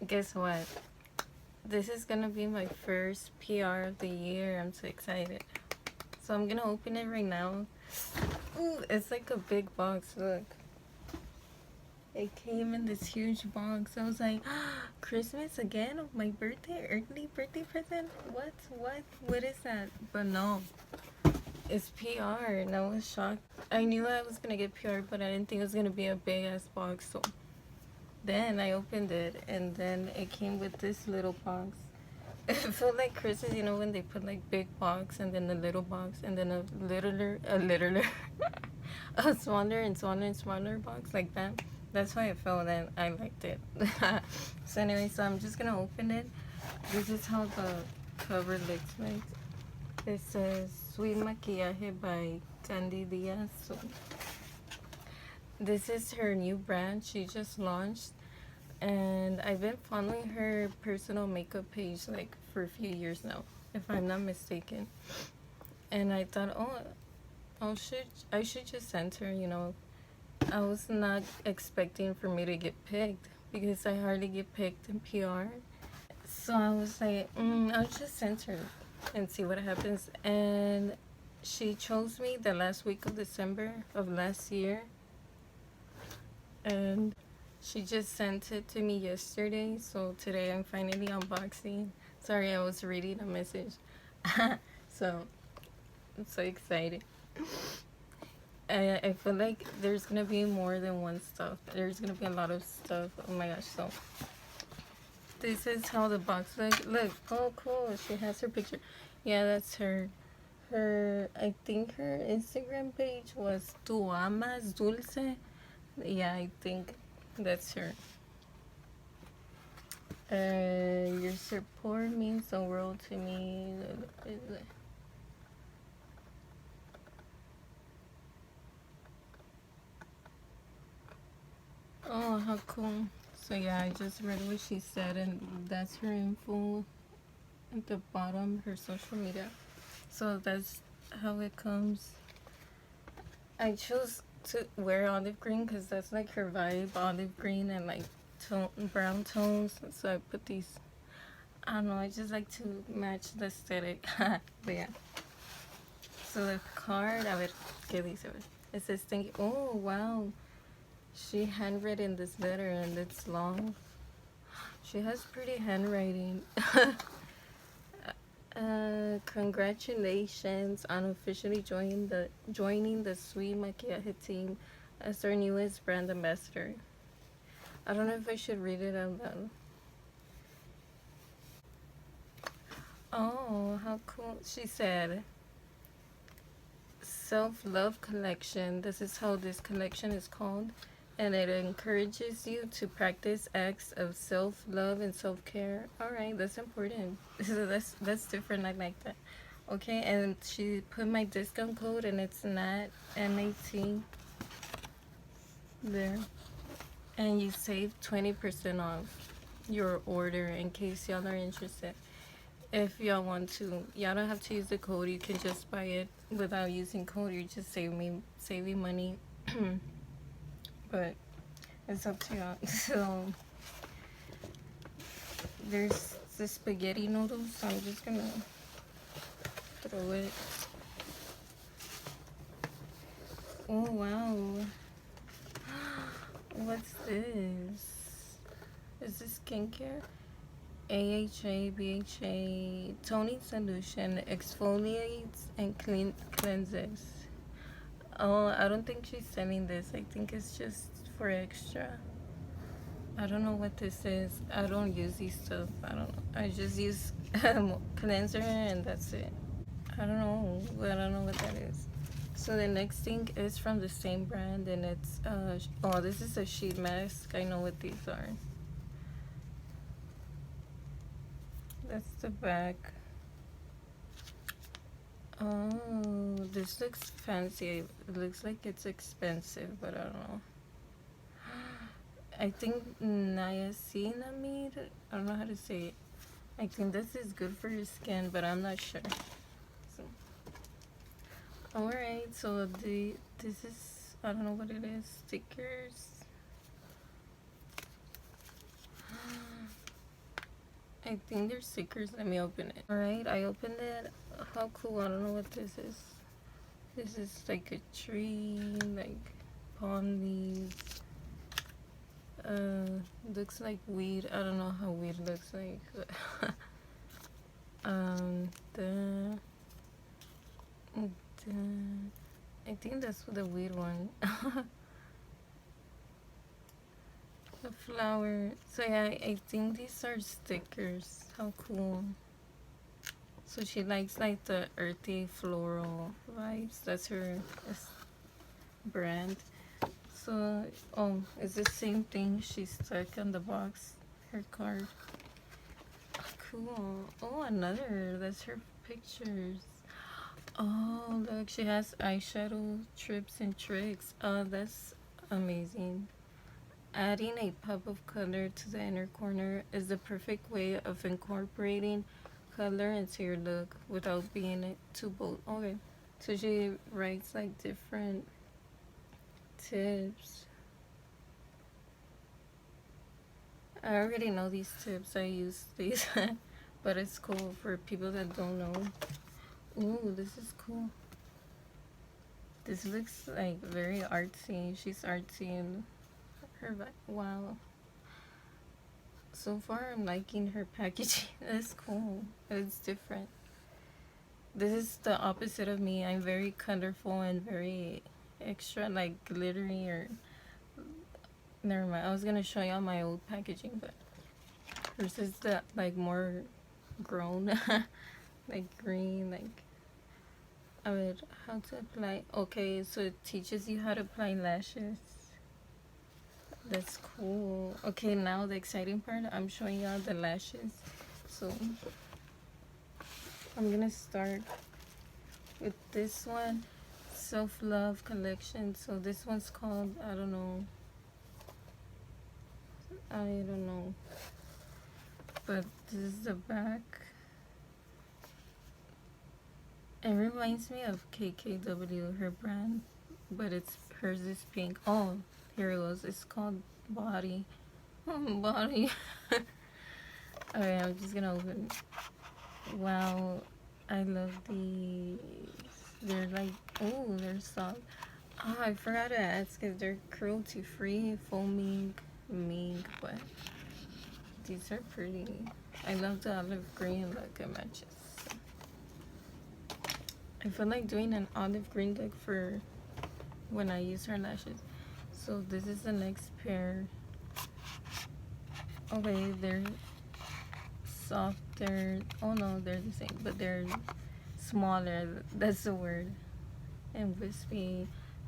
Guess what? This is gonna be my first PR of the year. I'm so excited. So I'm gonna open it right now. Ooh, it's like a big box. Look. It came in this huge box. I was like, Christmas again? My birthday? Early birthday present? What is that? But no. It's PR, and I was shocked. I knew I was gonna get PR, but I didn't think it was gonna be a big ass box. So then I opened it, and then it came with this little box. It felt like Christmas, you know, when they put like big box and then a little box and then a littler, a smaller and smaller and smaller box like that. That's why it felt, and I liked it. So anyway, so I'm just gonna open it. This is how the cover looks like. It says Sweet Maquillaje by Candy Diaz. So this is her new brand. She just launched, and I've been following her personal makeup page like for a few years now, if I'm not mistaken. And I thought, I should just send her, you know. I was not expecting for me to get picked because I hardly get picked in PR. So I was like, I'll just send her and see what happens. And she chose me the last week of December of last year. And she just sent it to me yesterday. So today I'm finally unboxing. Sorry, I was reading a message. So I'm so excited. I feel like there's gonna be more than one stuff. There's gonna be a lot of stuff. Oh my gosh. So this is how the box looks. Look, oh cool, she has her picture. Yeah, that's her. I think her Instagram page was Tu Amas Dulce. Yeah, I think that's her. Your support means the world to me. Oh, how cool. So yeah, I just read what she said, and that's her info at the bottom, her social media. So that's how it comes. I chose to wear olive green because that's like her vibe, olive green and like brown tones. So I put these, I don't know, I just like to match the aesthetic. But yeah. So the card, a ver, ¿qué dice? It says thank you. Oh, wow. She handwritten this letter and it's long. She has pretty handwriting. Congratulations on officially joining the Sweet Maquillaje team as our newest brand ambassador. I don't know if I should read it out loud. Oh, how cool. She said, self-love collection. This is how this collection is called. And it encourages you to practice acts of self-love and self-care. All right, that's important. So that's different. I like that. Okay, and she put my discount code, and it's NAT NAT there, and you save 20% off your order in case y'all are interested. If y'all want to, y'all don't have to use the code. You can just buy it without using code. You're just saving money. But it's up to y'all. So there's the spaghetti noodles, so I'm just gonna throw it. Oh wow, what's this? Is this skincare? AHA, BHA, toning solution, exfoliates and cleanses. Oh, I don't think she's selling this. I think it's just for extra. I don't know what this is. I don't use these stuff. I don't know. I just use cleanser and that's it. I don't know. I don't know what that is. So the next thing is from the same brand, and it's oh, this is a sheet mask. I know what these are. That's the back. Oh, this looks fancy. It looks like it's expensive, but I don't know. I think niacinamide. I don't know how to say it. I think this is good for your skin, but I'm not sure. So, alright, so this is, I don't know what it is. Stickers. I think they're stickers. Let me open it. Alright, I opened it. How cool. I don't know what this is. This is like a tree, like palm leaves. Looks like weed. I don't know how weed looks like. I think that's the weed one. The flower. So yeah, I think these are stickers. How cool. So she likes like the earthy floral vibes. That's her brand. So, oh, it's the same thing she stuck on the box, her card. Oh, cool. Oh, another. That's her pictures. Oh, look, she has eyeshadow trips and tricks. Oh, that's amazing. Adding a pop of color to the inner corner is the perfect way of incorporating color into your look without being too bold. Okay, so she writes like different tips. I already know these tips. I use these, but it's cool for people that don't know. Ooh, this is cool. This looks like very artsy. She's artsy and her wow. So far I'm liking her packaging. That's cool. It's different. This is the opposite of me. I'm very colorful and very extra, like glittery, or never mind. I was gonna show y'all my old packaging, but hers is the like more grown, like green, like how to apply. Okay, so it teaches you how to apply lashes. That's cool. Okay, now the exciting part. I'm showing y'all the lashes. So I'm gonna start with this one, Self-Love Collection. So this one's called, I don't know, but this is the back. It reminds me of KKW, her brand, but hers is pink. Oh, here it goes. It's called Body. Body. Okay, I'm just gonna open. Wow, I love these. They're like, oh, they're soft. Oh, I forgot to ask if they're cruelty free, foaming, mink, but these are pretty. I love the olive green look. It matches. I feel like doing an olive green look for when I use her lashes. So this is the next pair. Okay, they're softer. Oh no, they're the same, but they're smaller. That's the word. And wispy.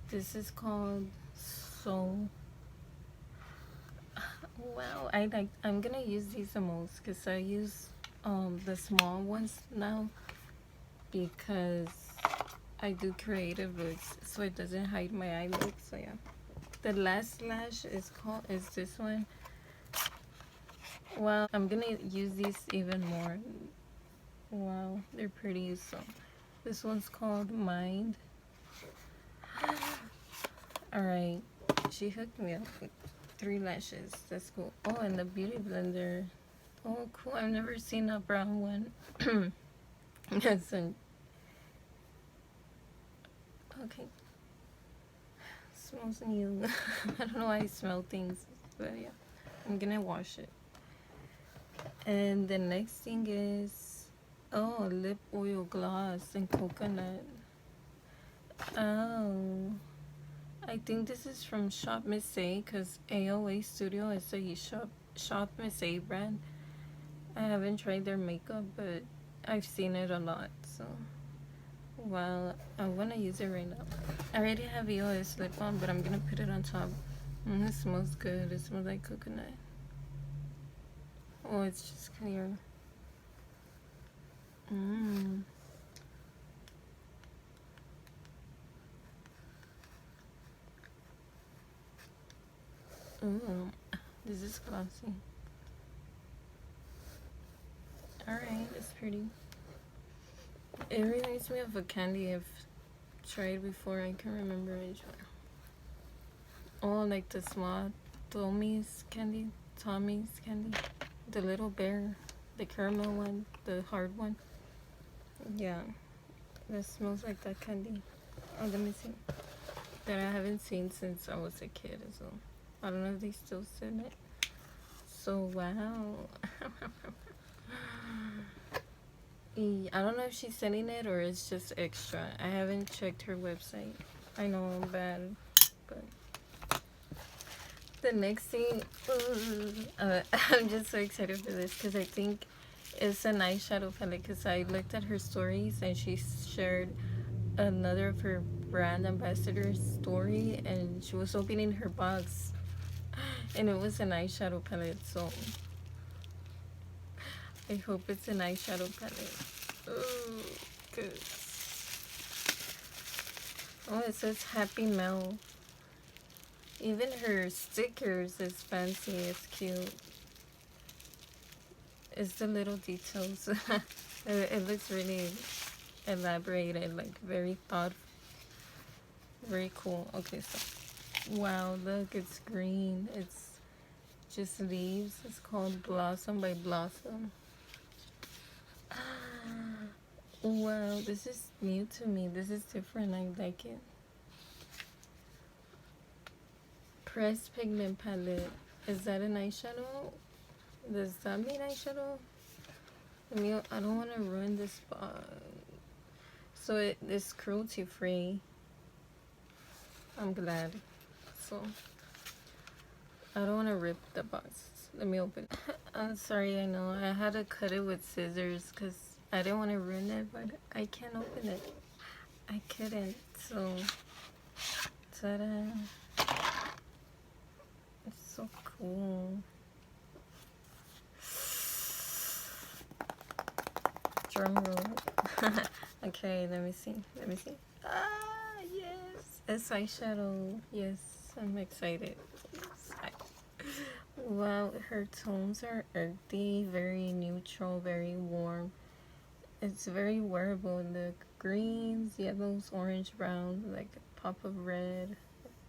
This is called So. Wow, I'm gonna use these the most because I use the small ones now because I do creative looks, so it doesn't hide my eye look. So yeah, the last lash is this one. Well, I'm gonna use these even more. Wow, they're pretty. So this one's called Mind. All right, she hooked me up with 3 lashes. That's cool. Oh, and the beauty blender. Oh, cool. I've never seen a brown one. That's okay. Smells new. I don't know why I smell things, but yeah, I'm gonna wash it. And the next thing is, oh, lip oil gloss and coconut. Oh, I think this is from Shop Miss A because AOA Studio is a Shop Miss A brand. I haven't tried their makeup, but I've seen it a lot. So, well, I want to use it right now. I already have EOS lip balm, but I'm gonna put it on top. It smells good. It smells like coconut. Oh, it's just clear. Ooh, this is glossy. Alright, it's pretty. It reminds me of a candy I've tried before. I can't remember which one. Oh, like the small Tommy's candy. Tommy's candy, the little bear, the caramel one, the hard one. Yeah, that smells like that candy. Oh, let me see. That I haven't seen since I was a kid, so I don't know if they still sell it. So wow. I don't know if she's selling it or it's just extra. I haven't checked her website. I know I'm bad, but the next thing, I'm just so excited for this because I think it's an eyeshadow palette, because I looked at her stories and she shared another of her brand ambassador's story, and she was opening her box and it was an eyeshadow palette, so I hope it's an eyeshadow palette. Oh, good. Oh, it says Happy Mel. Even her stickers is fancy, it's cute. It's the little details. It looks really elaborated, like very thoughtful. Very cool. Okay, so wow, look, it's green. It's just leaves. It's called Blossom by Blossom. Wow, this is new to me. This is different. I like it. Pressed Pigment Palette. Is that an eyeshadow? Does that mean eyeshadow? I don't want to ruin this box. So it is cruelty free. I'm glad. So I don't want to rip the box. Let me open it. I'm sorry, I know I had to cut it with scissors because I didn't want to ruin it, but I can't open it. I couldn't. So ta-da. It's so cool. Drum roll. Okay, let me see. Ah, yes. It's eyeshadow. Yes, I'm excited. Wow, her tones are earthy, very neutral, very warm. It's very wearable. The greens, yellows, orange, brown, like a pop of red,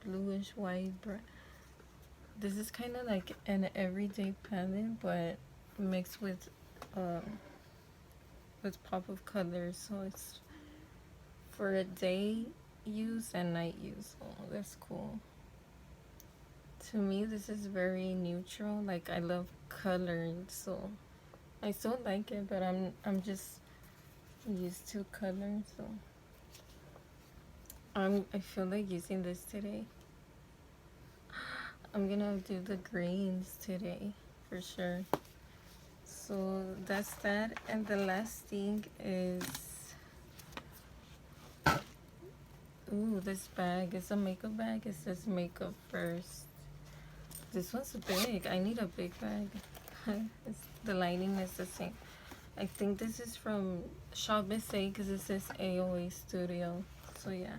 bluish white, brown. This is kind of like an everyday palette, but mixed with pop of colors. So it's for a day use and night use. Oh, that's cool. To me, this is very neutral. Like, I love color, so I still like it, but I'm just used to color, so I feel like using this today. I'm gonna do the greens today for sure. So that's that, and the last thing is, ooh, this bag is a makeup bag. It says makeup first. This one's big. I need a big bag. The lining is the same. I think this is from Shop Miss A because it says AOA Studio. So yeah.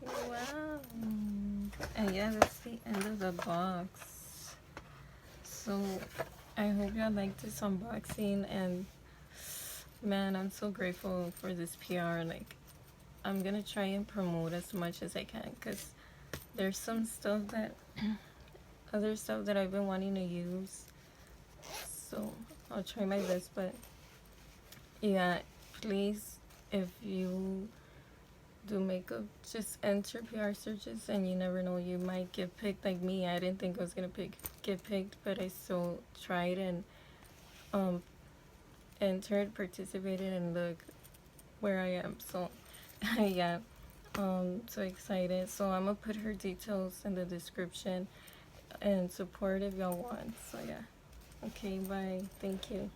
Wow. And yeah, that's the end of the box. So I hope y'all liked this unboxing, and man, I'm so grateful for this PR. Like, I'm gonna try and promote as much as I can because there's some stuff that other stuff that I've been wanting to use, so I'll try my best. But yeah, please, if you do makeup, just enter PR searches, and you never know, you might get picked. Like me, I didn't think I was gonna get picked, but I still tried and entered, participated, and look where I am. So yeah, so excited. So I'm gonna put her details in the description and support if y'all want. So yeah. Okay, bye. Thank you.